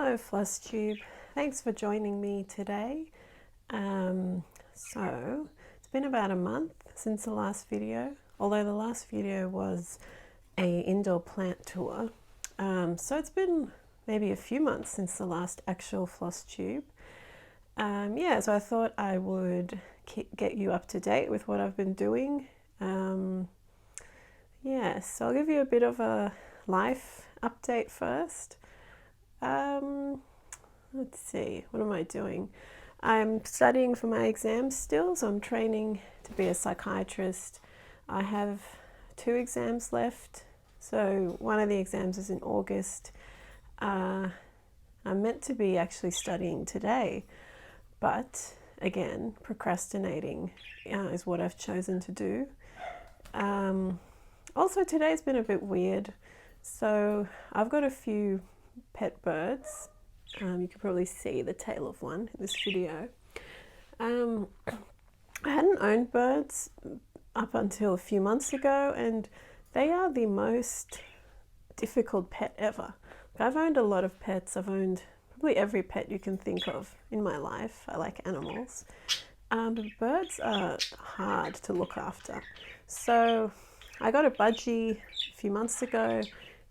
Hello FlossTube, thanks for joining me today. So it's been about a month since the last video, although the last video was a indoor plant tour. So it's been maybe a few months since the last actual FlossTube. So I thought I would get you up to date with what I've been doing. So I'll give you a bit of a life update first. Let's see, what am I doing? I'm studying for my exams still, so I'm training to be a psychiatrist. I have 2 exams left, so one of the exams is in August. I'm meant to be actually studying today, but again, procrastinating is what I've chosen to do. Also, today's been a bit weird. So I've got a few pet birds. You can probably see the tail of one in this video. I hadn't owned birds up until a few months ago, and they are the most difficult pet ever. I've owned a lot of pets. I've owned probably every pet you can think of in my life. I like animals. But birds are hard to look after. So I got a budgie a few months ago,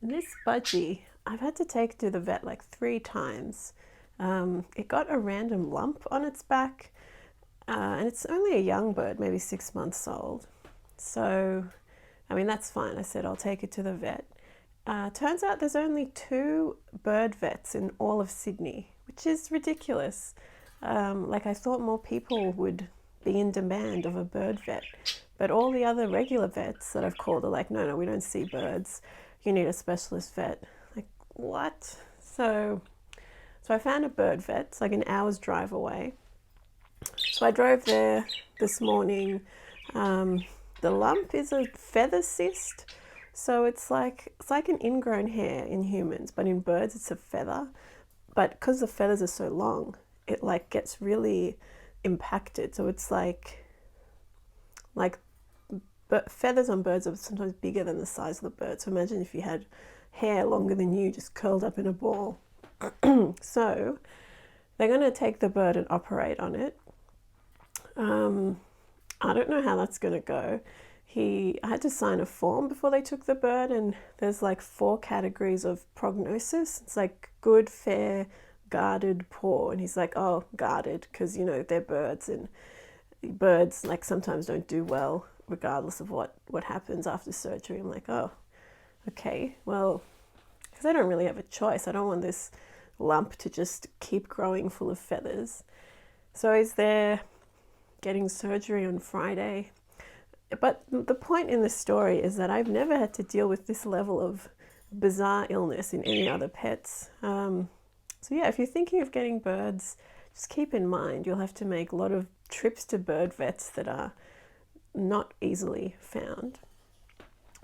and this budgie I've had to take to the vet like 3 times. It got a random lump on its back, and it's only a young bird, maybe 6 months old. So, I mean, that's fine. I said I'll take it to the vet. Turns out there's only 2 bird vets in all of Sydney, which is ridiculous. I thought more people would be in demand of a bird vet, but all the other regular vets that I've called are like, no, we don't see birds. You need a specialist vet. Like, what? So I found a bird vet. It's like an hour's drive away. So I drove there this morning. The lump is a feather cyst. So it's like an ingrown hair in humans, but in birds it's a feather. But because the feathers are so long, it like gets really impacted. So it's like feathers on birds are sometimes bigger than the size of the bird. So imagine if you had hair longer than you just curled up in a ball. So they're going to take the bird and operate on it. I don't know how that's going to go. I had to sign a form before they took the bird, and there's like 4 categories of prognosis. It's like good, fair, guarded, poor. And he's like, oh, guarded, because they're birds, and birds like sometimes don't do well regardless of what happens after surgery. I'm like, oh, okay, well, because I don't really have a choice. I don't want this lump to just keep growing full of feathers. So he's there getting surgery on Friday. But the point in the story is that I've never had to deal with this level of bizarre illness in any other pets. If you're thinking of getting birds, just keep in mind you'll have to make a lot of trips to bird vets that are not easily found.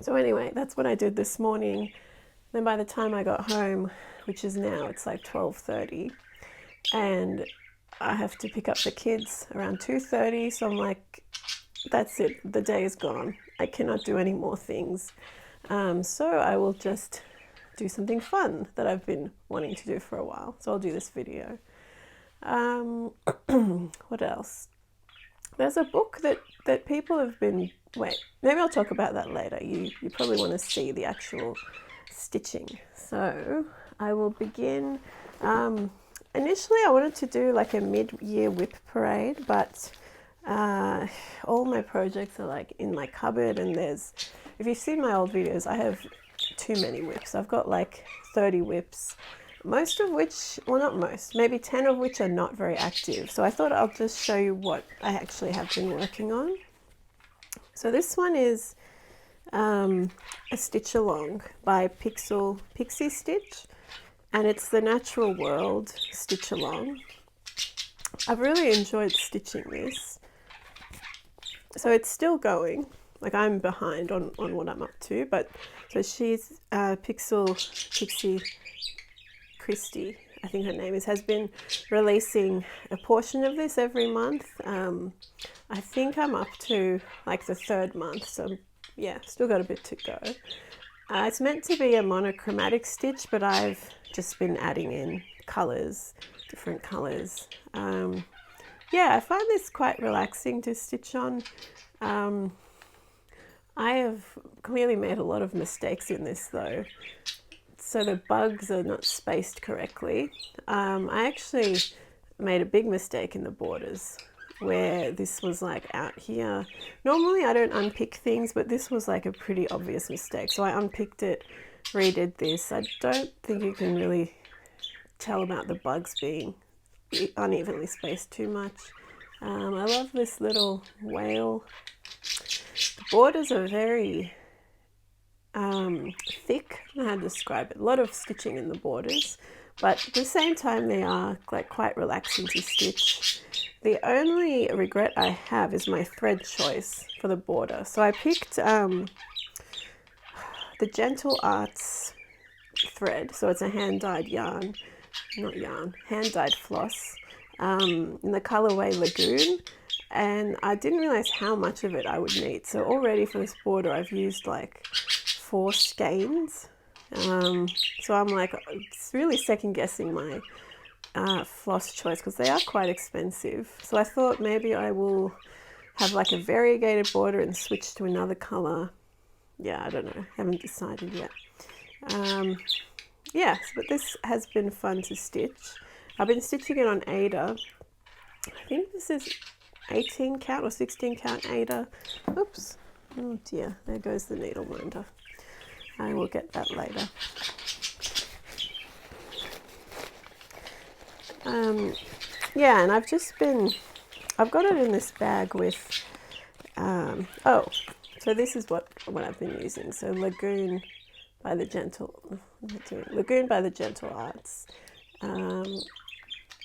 So anyway, that's what I did this morning. Then by the time I got home, which is now, it's like 12:30, and I have to pick up the kids around 2:30. So I'm like, that's it, the day is gone. I cannot do any more things. So I will just do something fun that I've been wanting to do for a while. So I'll do this video. What else? There's a book that people have been... Wait, maybe I'll talk about that later. You probably want to see the actual stitching. So I will begin. Initially I wanted to do like a mid-year whip parade, but all my projects are like in my cupboard, and if you've seen my old videos, I have too many whips. I've got like 30 whips, most of which, well, not most, maybe 10 of which are not very active. So I thought I'll just show you what I actually have been working on. So this one is a stitch along by Pixie Stitch, and it's the Natural World stitch along. I've really enjoyed stitching this. So it's still going. Like, I'm behind on what I'm up to, but so she's Pixie Christie, I think her name is, has been releasing a portion of this every month. I think I'm up to like the 3rd month, so yeah, still got a bit to go. It's meant to be a monochromatic stitch, but I've just been adding in colours, different colours. Yeah, I find this quite relaxing to stitch on. I have clearly made a lot of mistakes in this though. So the bugs are not spaced correctly. I actually made a big mistake in the borders where this was like out here. Normally I don't unpick things, but this was like a pretty obvious mistake. So I unpicked it, redid this. I don't think you can really tell about the bugs being unevenly spaced too much. I love this little whale. The borders are very thick. I don't know how to describe it. A lot of stitching in the borders, but at the same time they are like quite relaxing to stitch. The only regret I have is my thread choice for the border. So I picked the Gentle Arts thread. So it's a hand-dyed yarn, not yarn, hand-dyed floss in the colorway Lagoon. And I didn't realize how much of it I would need. So already for this border, I've used like 4 skeins. So I'm like, it's really second guessing my floss choice because they are quite expensive. So I thought maybe I will have like a variegated border and switch to another color. Yeah, I don't know, haven't decided yet. Yes, but this has been fun to stitch. I've been stitching it on Aida. I think this is 18 count or 16 count Aida. Oops, oh dear, there goes the needle winder. I will get that later. Yeah, and I've got it in this bag with, oh, so this is what I've been using. So Lagoon by the Gentle Arts,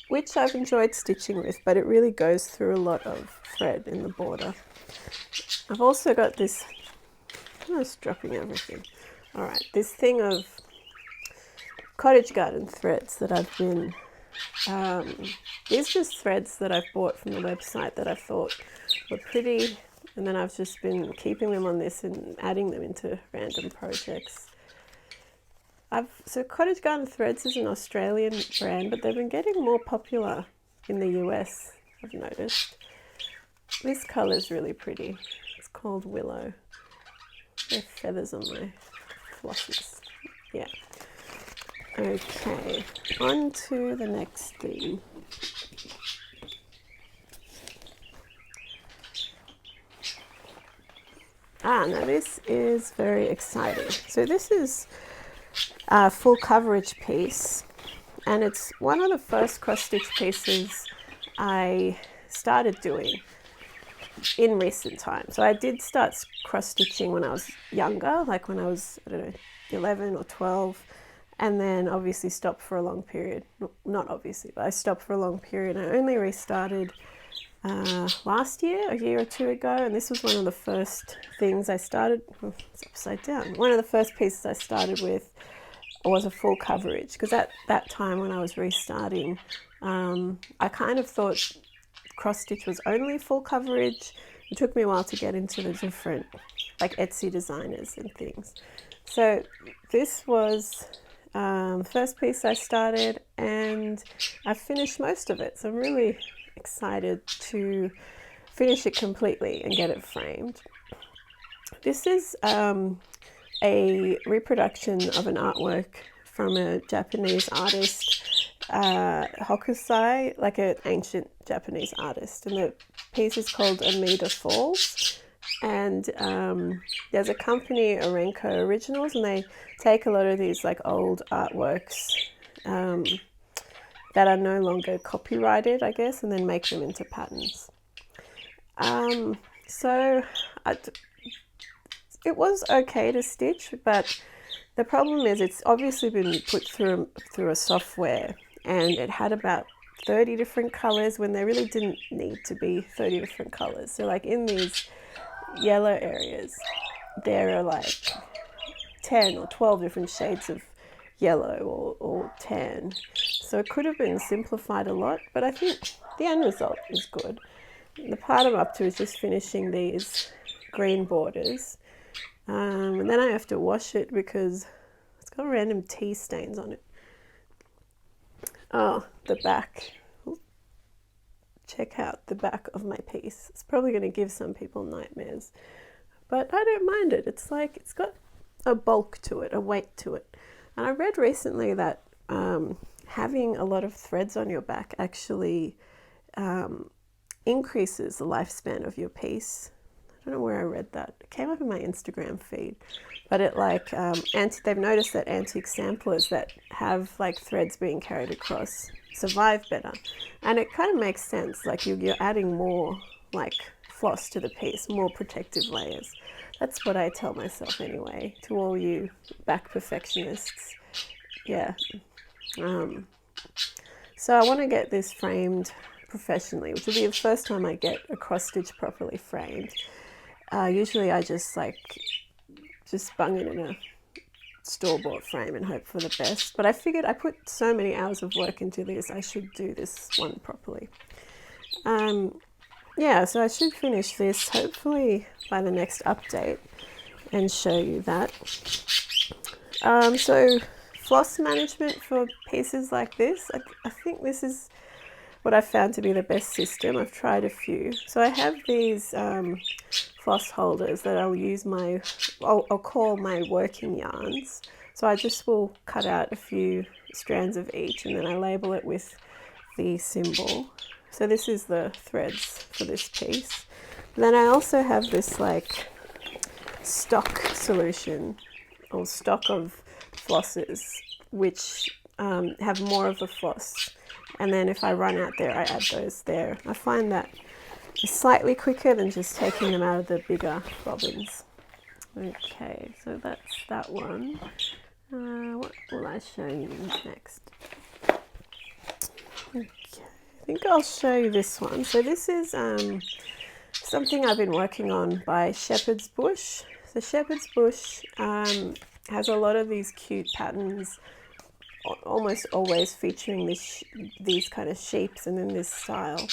which I've enjoyed stitching with, but it really goes through a lot of thread in the border. I've also got this, I'm just dropping everything. All right, this thing of Cottage Garden threads that I've been, these are just threads that I've bought from the website that I thought were pretty, and then I've just been keeping them on this and adding them into random projects. So Cottage Garden Threads is an Australian brand, but they've been getting more popular in the US, I've noticed. This colour is really pretty. It's called Willow. There are feathers on my flosses. Yeah. Okay, on to the next theme. Now this is very exciting. So this is a full coverage piece, and it's one of the first cross stitch pieces I started doing in recent times. So I did start cross stitching when I was younger, like when I was, I don't know, 11 or 12, and then obviously stopped for a long period. Not obviously, but I stopped for a long period. I only restarted last year, a year or two ago, and this was one of the first things I started. Oh, it's upside down. One of the first pieces I started with was a full coverage, because at that time when I was restarting, I kind of thought cross stitch was only full coverage. It took me a while to get into the different like Etsy designers and things. So this was the first piece I started, and I finished most of it. So I'm really excited to finish it completely and get it framed. This is a reproduction of an artwork from a Japanese artist, Hokusai, like an ancient Japanese artist, and the piece is called Amida Falls. And there's a company, Orenco Originals, and they take a lot of these like old artworks that are no longer copyrighted, I guess, and then make them into patterns. It was okay to stitch, but the problem is it's obviously been put through a software, and it had about 30 different colors when there really didn't need to be 30 different colors. So like in these yellow areas, there are like 10 or 12 different shades of yellow or tan. So it could have been simplified a lot, but I think the end result is good. The part I'm up to is just finishing these green borders. And then I have to wash it because it's got random tea stains on it. Oh, the back. Check out the back of my piece. It's probably going to give some people nightmares, but I don't mind it. It's like it's got a bulk to it, a weight to it. And I read recently that having a lot of threads on your back actually increases the lifespan of your piece. I don't know where I read that. It came up in my Instagram feed, but it like they've noticed that antique samplers that have like threads being carried across survive better, and it kind of makes sense. Like you're adding more like floss to the piece, more protective layers. That's what I tell myself anyway. To all you back perfectionists, yeah. So I want to get this framed professionally, which will be the first time I get a cross stitch properly framed. Usually I just bung it in a store-bought frame and hope for the best, but I figured I put so many hours of work into this, I should do this one properly. Yeah, so I should finish this hopefully by the next update and show you that. So floss management for pieces like this, I think this is what I've found to be the best system. I've tried a few. So I have these floss holders that I'll call my working yarns. So I just will cut out a few strands of each and then I label it with the symbol. So this is the threads for this piece. Then I also have this like stock solution or stock of flosses which have more of the floss, and then if I run out there I add those there. I find that it's slightly quicker than just taking them out of the bigger bobbins. Okay, so that's that one. What will I show you next? Okay, I think I'll show you this one. So this is something I've been working on by Shepherd's Bush. So Shepherd's Bush has a lot of these cute patterns, almost always featuring these kind of shapes and in this style.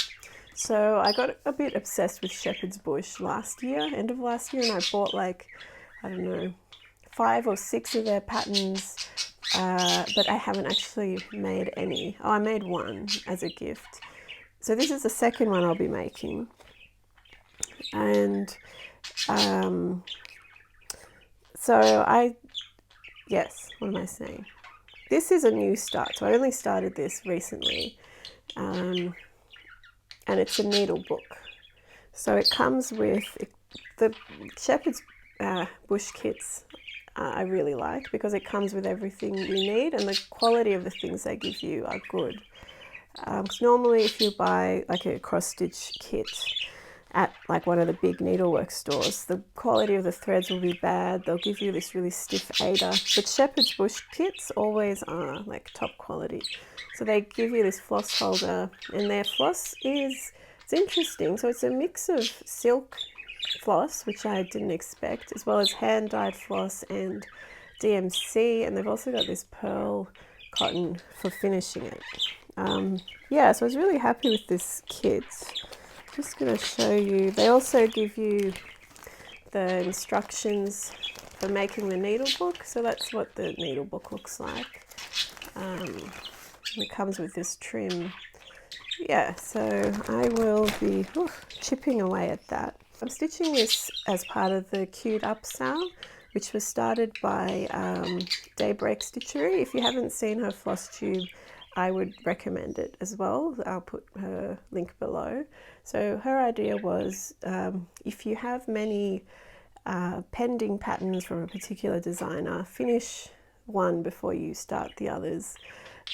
So I got a bit obsessed with Shepherd's Bush end of last year, and I bought like, I don't know, 5 or 6 of their patterns, but I haven't actually made any. Oh, I made one as a gift. So this is the second one I'll be making. And what am I saying? This is a new start, so I only started this recently, and it's a needle book. So it comes with the Shepherd's Bush kits. I really like because it comes with everything you need, and the quality of the things they give you are good. Because normally if you buy like a cross stitch kit at like one of the big needlework stores, the quality of the threads will be bad. They'll give you this really stiff Aida, but Shepherd's Bush kits always are like top quality. So they give you this floss holder, and their floss it's interesting. So it's a mix of silk floss, which I didn't expect, as well as hand dyed floss and DMC, and they've also got this pearl cotton for finishing it. Yeah, so I was really happy with this kit. Just going to show you. They also give you the instructions for making the needle book. So that's what the needle book looks like. It comes with this trim. Yeah, so I will be chipping away at that. I'm stitching this as part of the Cued Up sale, which was started by Daybreak Stitchery. If you haven't seen her floss tube, I would recommend it as well. I'll put her link below. So her idea was if you have many pending patterns from a particular designer, finish one before you start the others.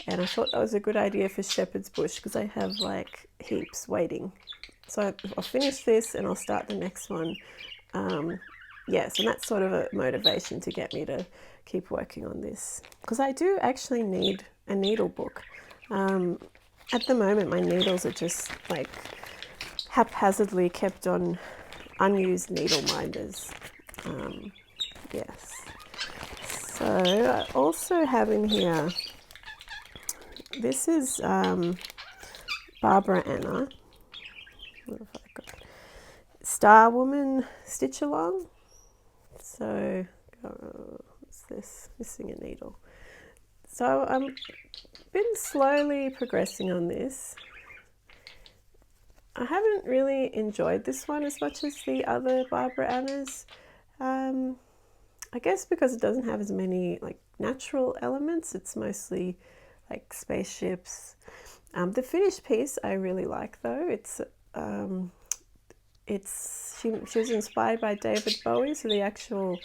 And I thought that was a good idea for Shepherd's Bush because I have like heaps waiting. So I'll finish this and I'll start the next one. Yes, and that's sort of a motivation to get me to keep working on this. Because I do actually need a needle book. At the moment my needles are just like haphazardly kept on unused needle minders. Yes. So I also have in here, this is Barbara Anna. What have I got? Star Woman Stitch Along. So what's this? Missing a needle. So I'm been slowly progressing on this. I haven't really enjoyed this one as much as the other Barbara Annas. I guess because it doesn't have as many like natural elements. It's mostly like spaceships. The finished piece I really like though. She was inspired by David Bowie, so the actual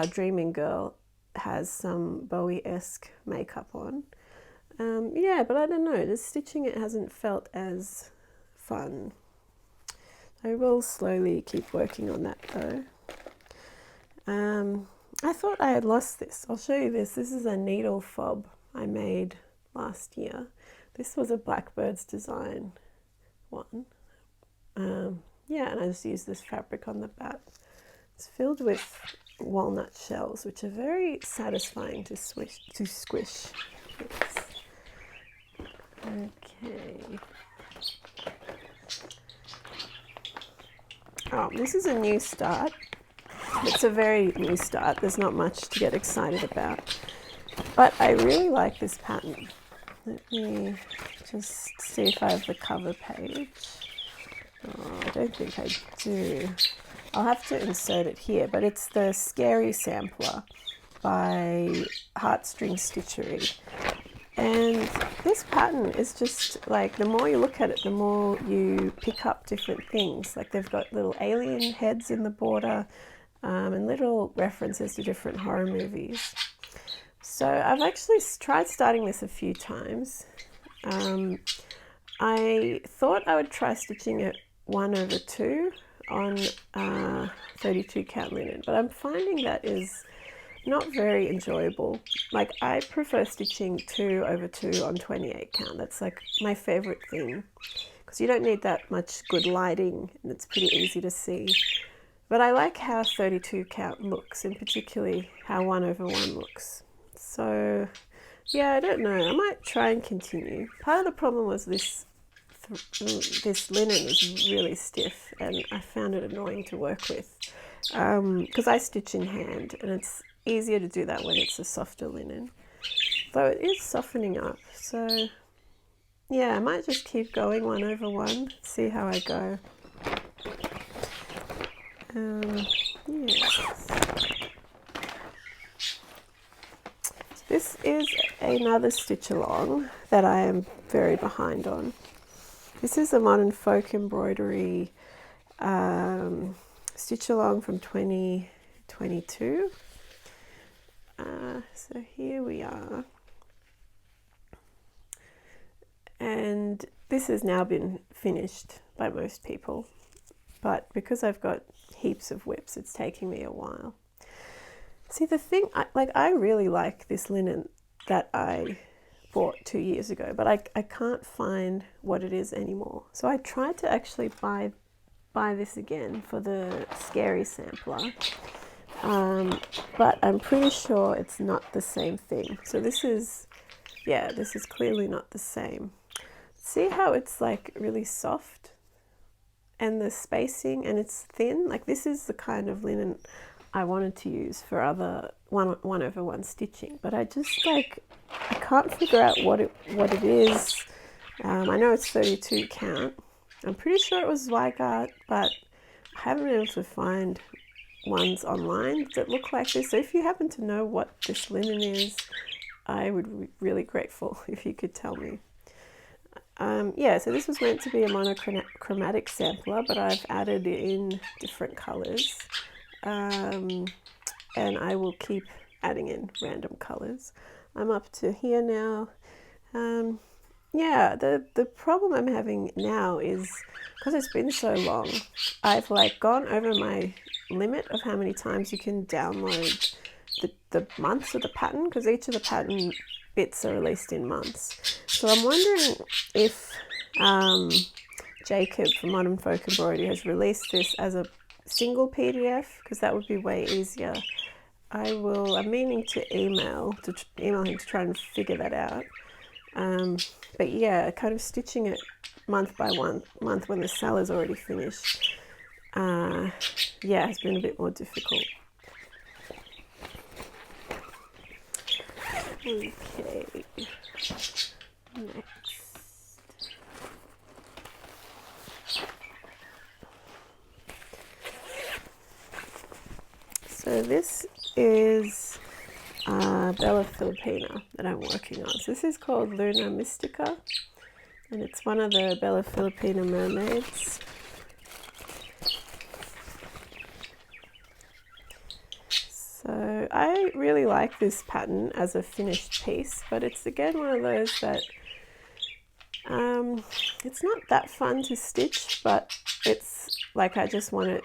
Dreaming Girl has some Bowie-esque makeup on. Yeah, but I don't know, the stitching it hasn't felt as fun. I will slowly keep working on that though. I thought I had lost this. I'll show you this. This is a needle fob I made last year. This was a Blackbird's Design one. Yeah, and I just used this fabric on the back. It's filled with walnut shells, which are very satisfying to squish. Okay. Oh, this is a new start. It's a very new start. There's not much to get excited about. But I really like this pattern. Let me just see if I have the cover page. Oh, I don't think I do. I'll have to insert it here, but it's the Scary Sampler by Heartstring Stitchery. And this pattern is just like, the more you look at it, the more you pick up different things. Like they've got little alien heads in the border and little references to different horror movies. So I've actually tried starting this a few times. I thought I would try stitching it 1/2 on 32 count linen, but I'm finding that is not very enjoyable. Like I prefer stitching 2/2 on 28 count. That's like my favorite thing because you don't need that much good lighting and it's pretty easy to see. But I like how 32 count looks, and particularly how 1/1 looks. So yeah, I don't know. I might try and continue. Part of the problem was this linen is really stiff and I found it annoying to work with because I stitch in hand and it's easier to do that when it's a softer linen, though it is softening up. So yeah, I might just keep going 1/1, see how I go. Yes. This is another stitch along that I am very behind on. This is a Modern Folk Embroidery stitch along from 2022. So here we are. And this has now been finished by most people. But because I've got heaps of whips, it's taking me a while. See, the thing, I really like this linen that I bought 2 years ago, but I can't find what it is anymore. So I tried to actually buy this again for the Scary Sampler, but I'm pretty sure it's not the same thing. So this is clearly not the same. See how it's like really soft and the spacing, and it's thin? Like this is the kind of linen I wanted to use for other 1/1 stitching, but I just I can't figure out what it is. I know it's 32 count. I'm pretty sure it was Zweigart, but I haven't been able to find ones online that look like this. So if you happen to know what this linen is, I would be really grateful if you could tell me. Yeah, so this was meant to be a monochromatic sampler, but I've added in different colors. And I will keep adding in random colors. I'm up to here now. Yeah, the problem I'm having now is because it's been so long, I've like gone over my limit of how many times you can download the months of the pattern, because each of the pattern bits are released in months. So I'm wondering if Jacob from Modern Folk Embroidery has released this as a single PDF, because that would be way easier. I'm meaning to email him to try and figure that out. But yeah, kind of stitching it month by month when the cell is already finished, yeah, has been a bit more difficult. Okay, next. So this is Bella Filipina that I'm working on. So this is called Luna Mystica, and it's one of the Bella Filipina mermaids. So I really like this pattern as a finished piece, but it's again one of those that it's not that fun to stitch, but it's like I just want it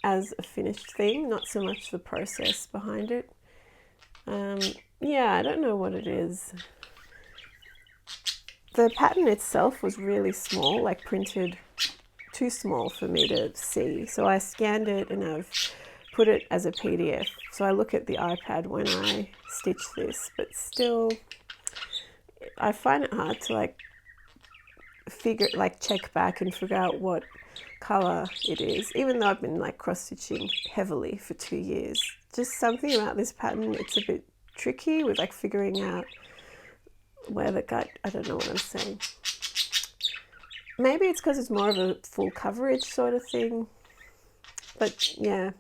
as a finished thing, not so much the process behind it. Yeah, I don't know what it is. The pattern itself was really small, like printed too small for me to see. So I scanned it and I've put it as a PDF. So I look at the iPad when I stitch this, but still I find it hard to check back and figure out what color it is, even though I've been like cross stitching heavily for 2 years. Just something about this pattern, it's a bit tricky with like figuring out where the gut, I don't know what I'm saying. Maybe it's because it's more of a full coverage sort of thing, but yeah,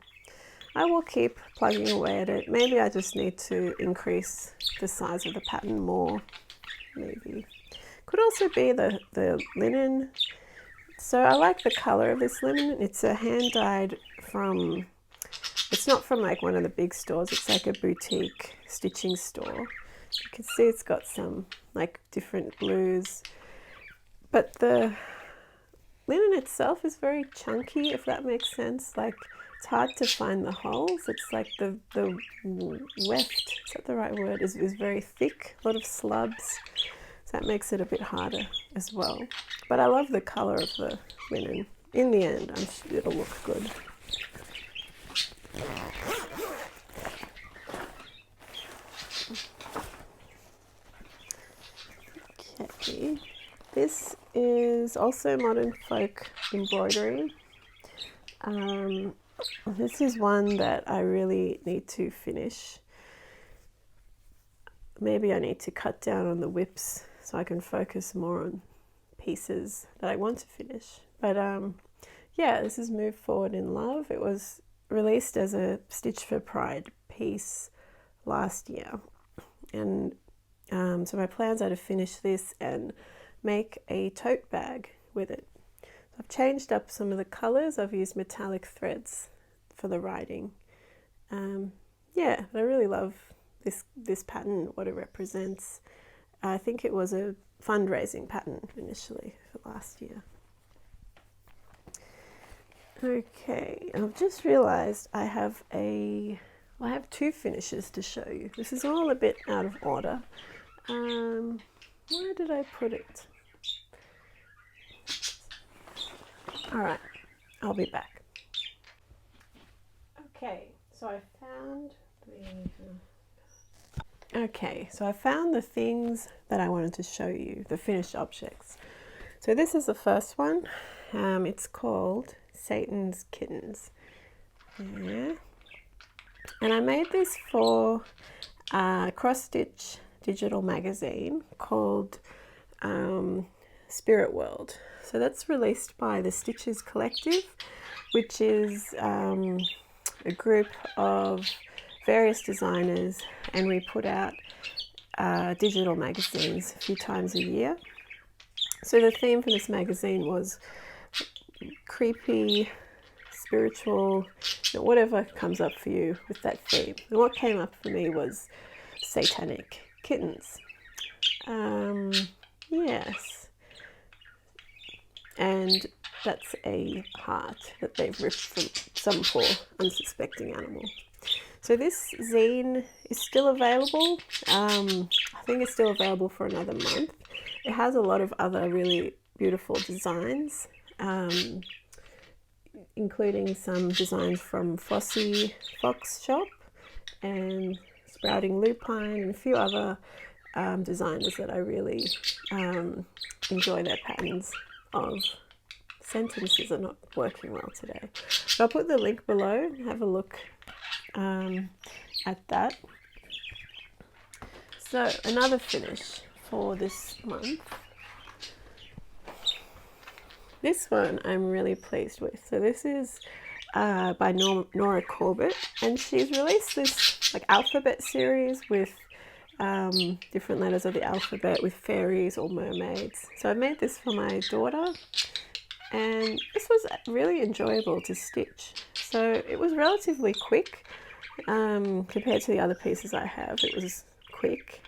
I will keep plugging away at it. Maybe I just need to increase the size of the pattern more, maybe. Could also be the linen. So I like the color of this linen. It's a hand dyed from, it's not from like one of the big stores, it's like a boutique stitching store. You can see it's got some like different blues, but the linen itself is very chunky, if that makes sense. Like it's hard to find the holes. It's like the weft, is that the right word, is very thick, a lot of slubs. So that makes it a bit harder as well. But I love the color of the linen. In the end, I'm sure it'll look good. Okay, this is also Modern Folk embroidery. This is one that I really need to finish. Maybe I need to cut down on the whips so I can focus more on pieces that I want to finish. But yeah, this is Move Forward in Love. It was released as a Stitch for Pride piece last year. And so my plans are to finish this and make a tote bag with it. So I've changed up some of the colors. I've used metallic threads for the writing. Yeah, I really love this pattern, what it represents. I think it was a fundraising pattern initially for last year. Okay, I've just realized I have two finishes to show you. This is all a bit out of order. Where did I put it? All right, I'll be back. Okay, so I found the things that I wanted to show you, the finished objects. So this is the first one. It's called Satan's Kittens. Yeah. And I made this for a cross-stitch digital magazine called Spirit World. So that's released by the Stitches Collective, which is a group of various designers, and we put out digital magazines a few times a year. So the theme for this magazine was creepy, spiritual, whatever comes up for you with that theme. And what came up for me was satanic kittens. Yes. And that's a heart that they've ripped from some poor unsuspecting animal. So this zine is still available. I think it's still available for another month. It has a lot of other really beautiful designs, including some designs from Fossy Fox Shop and Sprouting Lupine and a few other designers that I really enjoy their patterns of. Sentences are not working well today. But I'll put the link below. Have a look at that. So another finish for this month. This one I'm really pleased with. So this is by Nora Corbett, and she's released this like alphabet series with different letters of the alphabet with fairies or mermaids. So I made this for my daughter, and this was really enjoyable to stitch. So it was relatively quick compared to the other pieces I have. It was quick,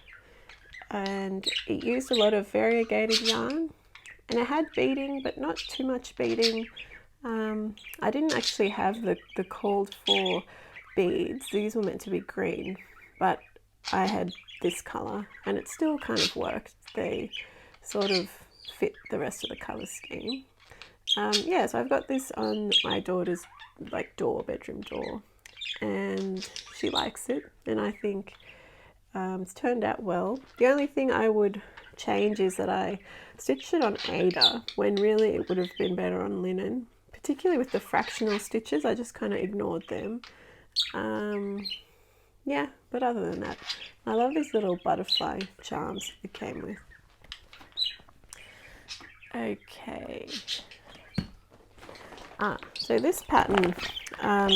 and it used a lot of variegated yarn, and it had beading but not too much beading. I didn't actually have the called for beads. These were meant to be green, but I had this colour, and it still kind of worked. They sort of fit the rest of the colour scheme. Yeah, so I've got this on my daughter's like bedroom door, and she likes it, and I think it's turned out well. The only thing I would change is that I stitched it on Aida when really it would have been better on linen, particularly with the fractional stitches. I just kind of ignored them. Yeah, but other than that, I love these little butterfly charms it came with. Okay. So this pattern,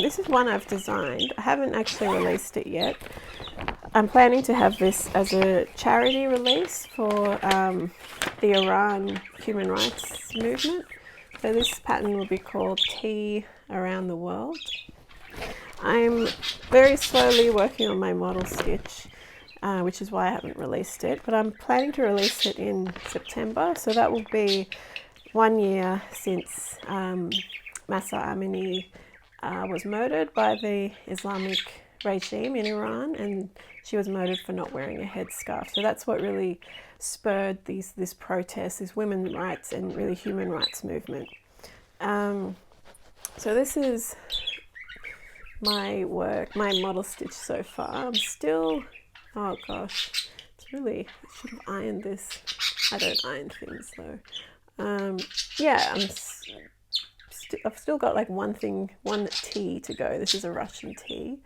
this is one I've designed. I haven't actually released it yet. I'm planning to have this as a charity release for the Iran human rights movement. So this pattern will be called Tea Around the World. I'm very slowly working on my model stitch, which is why I haven't released it, but I'm planning to release it in September. So that will be 1 year since Mahsa Amini was murdered by the Islamic regime in Iran, and she was murdered for not wearing a headscarf. So that's what really spurred this protest, this women's rights and really human rights movement. So this is my work, my model stitch so far. I'm still, oh gosh, it's really, I should have ironed this. I don't iron things though. Yeah, I've still got like one tea to go. This is a Russian tea,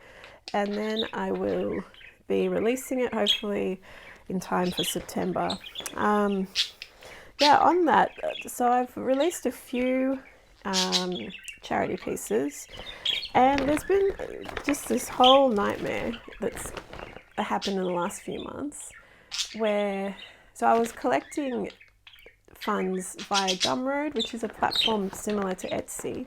and then I will be releasing it hopefully in time for September. Yeah, on that, so I've released a few charity pieces, and there's been just this whole nightmare that's happened in the last few months where, so I was collecting funds via Gumroad, which is a platform similar to Etsy,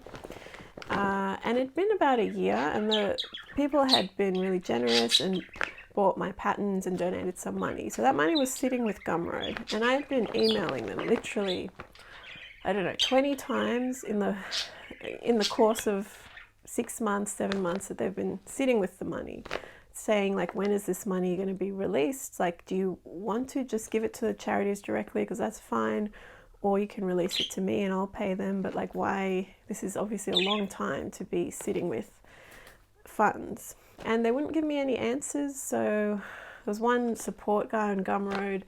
and it'd been about a year, and the people had been really generous and bought my patterns and donated some money. So that money was sitting with Gumroad, and I had been emailing them literally, I don't know, 20 times in the course of 6 months, 7 months that they've been sitting with the money, saying like, when is this money going to be released? Like, do you want to just give it to the charities directly, because that's fine, or you can release it to me and I'll pay them. But like, why? This is obviously a long time to be sitting with funds. And they wouldn't give me any answers. So there was one support guy on Gumroad,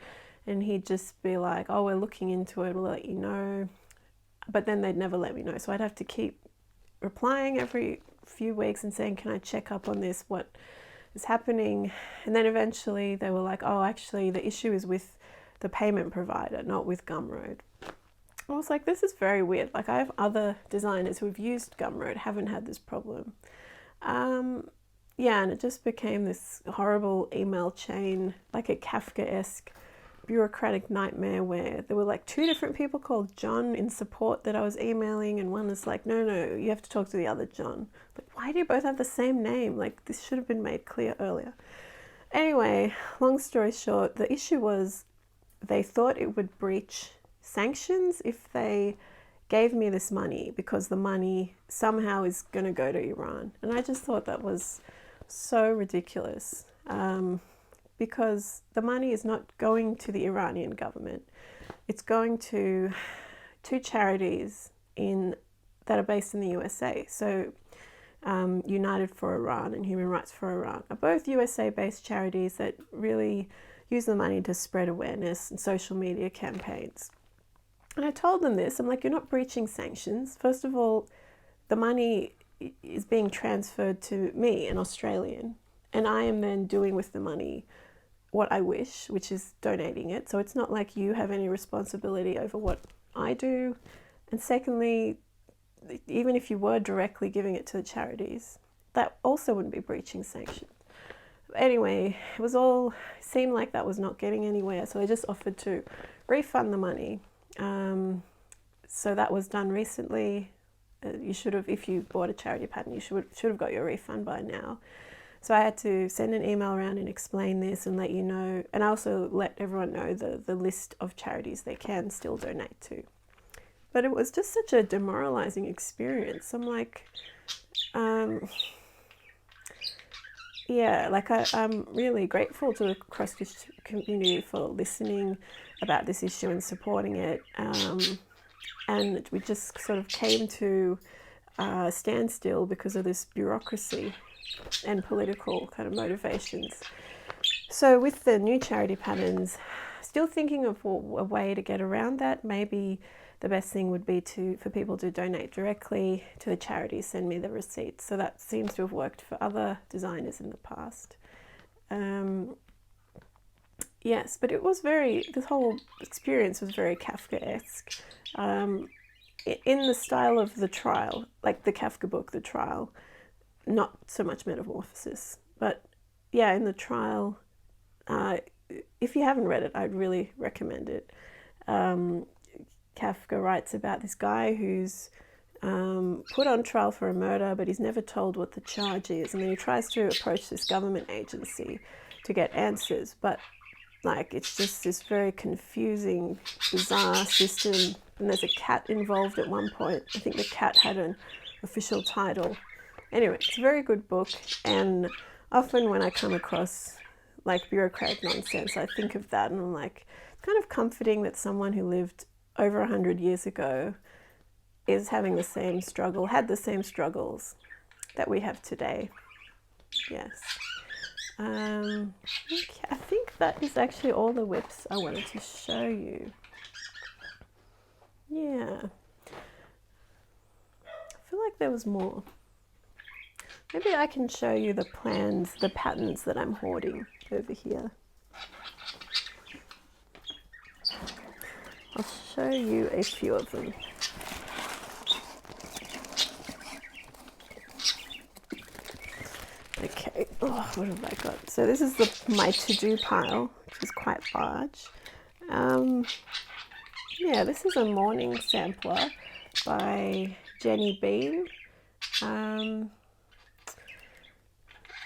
and he'd just be like, oh, we're looking into it, we'll let you know. But then they'd never let me know. So I'd have to keep replying every few weeks and saying, can I check up on this? What is happening? And then eventually they were like, oh, actually the issue is with the payment provider, not with Gumroad. I was like, this is very weird. Like, I have other designers who have used Gumroad, haven't had this problem. Yeah, and it just became this horrible email chain, like a Kafkaesque bureaucratic nightmare, where there were like 2 different people called John in support that I was emailing, and one is like, no, you have to talk to the other John. Like, why do you both have the same name? Like, this should have been made clear earlier. Anyway, long story short, the issue was they thought it would breach sanctions if they gave me this money, because the money somehow is going to go to Iran. And I just thought that was so ridiculous, because the money is not going to the Iranian government. It's going to 2 charities that are based in the USA. So United for Iran and Human Rights for Iran are both USA-based charities that really use the money to spread awareness and social media campaigns. And I told them this. I'm like, you're not breaching sanctions. First of all, the money is being transferred to me, an Australian, and I am then doing with the money what I wish, which is donating it. So it's not like you have any responsibility over what I do. And secondly, even if you were directly giving it to the charities, that also wouldn't be breaching sanctions. Anyway, seemed like that was not getting anywhere, so I just offered to refund the money. So that was done recently. You should have, if you bought a charity pattern, you should have got your refund by now. So I had to send an email around and explain this and let you know, and I also let everyone know the list of charities they can still donate to. But it was just such a demoralizing experience. I'm like, yeah, like I'm really grateful to the CrossStitch community for listening about this issue and supporting it. And we just sort of came to a standstill because of this bureaucracy and political kind of motivations. So with the new charity patterns, still thinking of a way to get around that. Maybe the best thing would be for people to donate directly to the charity, send me the receipts. So that seems to have worked for other designers in the past. Yes, but it was this whole experience was very Kafkaesque. In the style of The Trial, like the Kafka book, The Trial, not so much Metamorphosis, but yeah, in The Trial, if you haven't read it, I'd really recommend it. Kafka writes about this guy who's put on trial for a murder, but he's never told what the charge is, and then he tries to approach this government agency to get answers, but like it's just this very confusing, bizarre system. And there's a cat involved at one point. I think the cat had an official title. Anyway, it's a very good book, and often when I come across like bureaucratic nonsense, I think of that and I'm like, it's kind of comforting that someone who lived over 100 years ago is having the same struggle, had the same struggles that we have today. Yes. Okay, I think that is actually all the whips I wanted to show you. Yeah. I feel like there was more. Maybe I can show you the plans, the patterns that I'm hoarding over here. I'll show you a few of them. Okay, what have I got? So this is my to-do pile, which is quite large. Yeah, this is a morning sampler by Jenny Bean.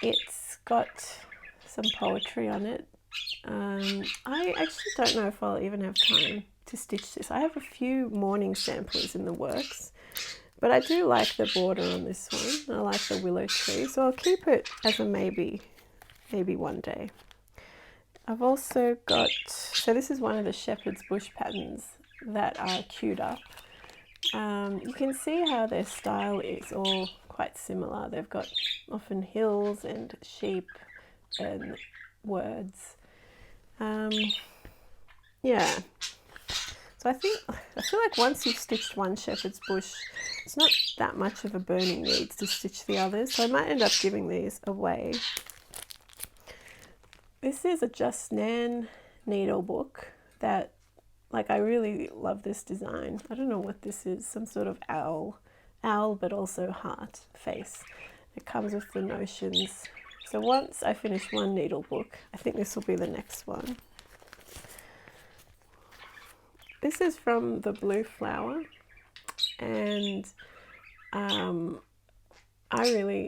It's got some poetry on it. I actually don't know if I'll even have time to stitch this. I have a few morning samplers in the works, but I do like the border on this one. I like the willow tree, so I'll keep it as a maybe one day. I've also got, so this is one of the Shepherd's Bush patterns that are queued up. You can see how their style is all quite similar. They've got often hills and sheep and words. Yeah. So I feel like once you've stitched one Shepherd's Bush, it's not that much of a burning need to stitch the others. So I might end up giving these away. This is a Just Nan needle book that, like, I really love this design. I don't know what this is, some sort of owl, but also heart face. It comes with the notions. So once I finish one needle book, I think this will be the next one. This is from the Blue Flower, and I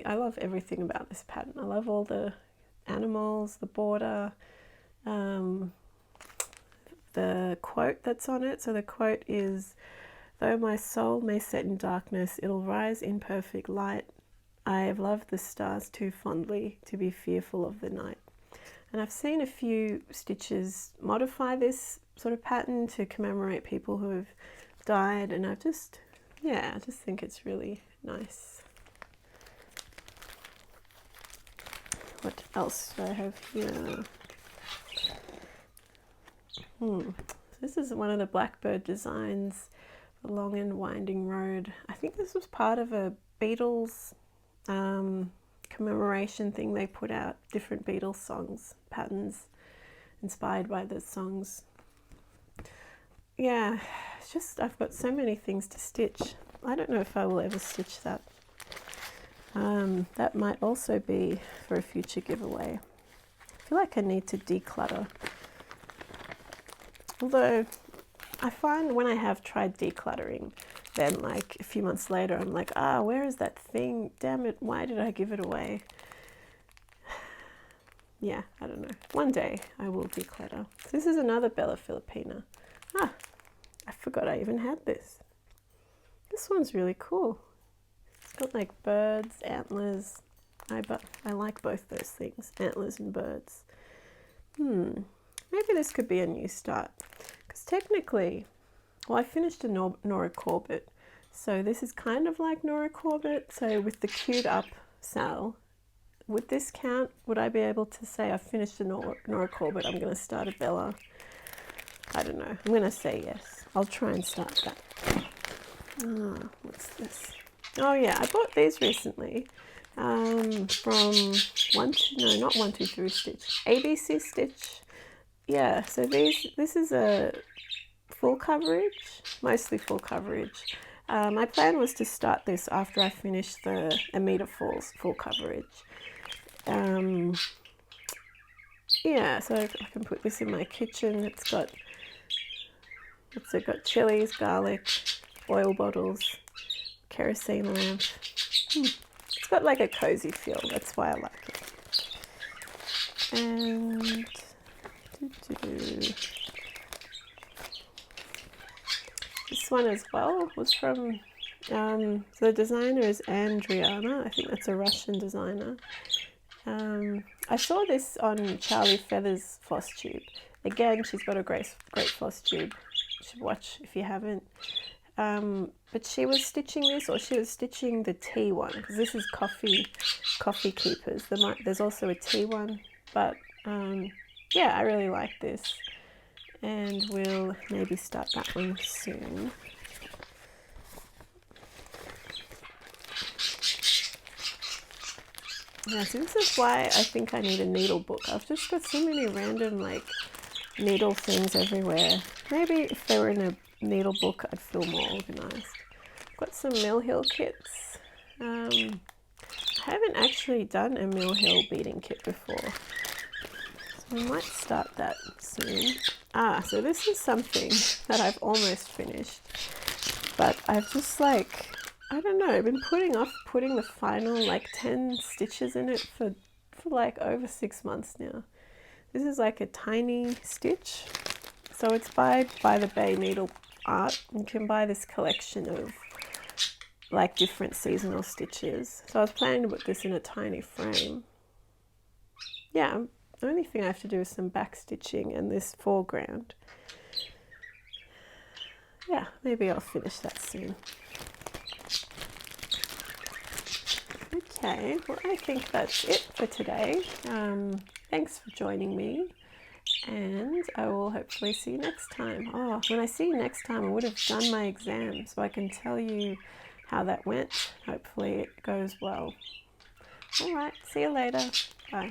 love everything about this pattern. I love all the animals, the border, the quote that's on it. So the quote is, "Though my soul may set in darkness, it'll rise in perfect light. I have loved the stars too fondly to be fearful of the night." And I've seen a few stitches modify this sort of pattern to commemorate people who have died, and I just think it's really nice. What else do I have here? This is one of the Blackbird designs, The Long and Winding Road. I think this was part of a Beatles commemoration thing. They put out different Beatles songs, patterns. inspired by the songs. Yeah, it's just I've got so many things to stitch. I don't know if I will ever stitch that. That might also be for a future giveaway. I feel like I need to declutter. Although I find when I have tried decluttering, then like a few months later I'm like, where is that thing? Damn it, why did I give it away? Yeah, I don't know. One day I will declutter. This is another Bella Filipina. I forgot I even had this. This one's really cool. It's got like birds, antlers. I like both those things, antlers and birds. Maybe this could be a new start. Because technically, well, I finished a Nora Corbett. So this is kind of like Nora Corbett. So with the queued up cell, would this count? Would I be able to say I finished a Nora Corbett, I'm going to start a Bella? I don't know. I'm going to say yes. I'll try and start that. What's this? Oh yeah, I bought these recently from not 123 Stitch, ABC Stitch. Yeah, so this is a full coverage, mostly full coverage. My plan was to start this after I finished the Amita Falls full coverage. Yeah, so I can put this in my kitchen. It's got chilies, garlic, oil bottles, kerosene lamp. It's got like a cozy feel. That's why I like it. And this one as well was from the designer is Andriana. I think that's a Russian designer. I saw this on Charlie Feather's floss tube. Again, she's got a great floss tube. You should watch if you haven't. But she was stitching this, or she was stitching the tea one, because this is coffee keepers. There's also a tea one, but yeah, I really like this, and we'll maybe start that one soon. Yeah, so this is why I think I need a needle book. I've just got so many random like needle things everywhere. Maybe if they were in a needle book I'd feel more organized. Got some Mill Hill kits. I haven't actually done a Mill Hill beading kit before, so I might start that soon. So this is something that I've almost finished, but I've just like, I don't know, I've been putting off putting the final like 10 stitches in it for like over 6 months now. This is like a tiny stitch. So it's by the Bay Needle Art. You can buy this collection of like different seasonal stitches. So I was planning to put this in a tiny frame. Yeah, the only thing I have to do is some back stitching and this foreground. Yeah, maybe I'll finish that soon. Okay, well I think that's it for today. Thanks for joining me, and I will hopefully see you next time. Oh, when I see you next time I would have done my exam, so I can tell you how that went. Hopefully it goes well. Alright, see you later. Bye.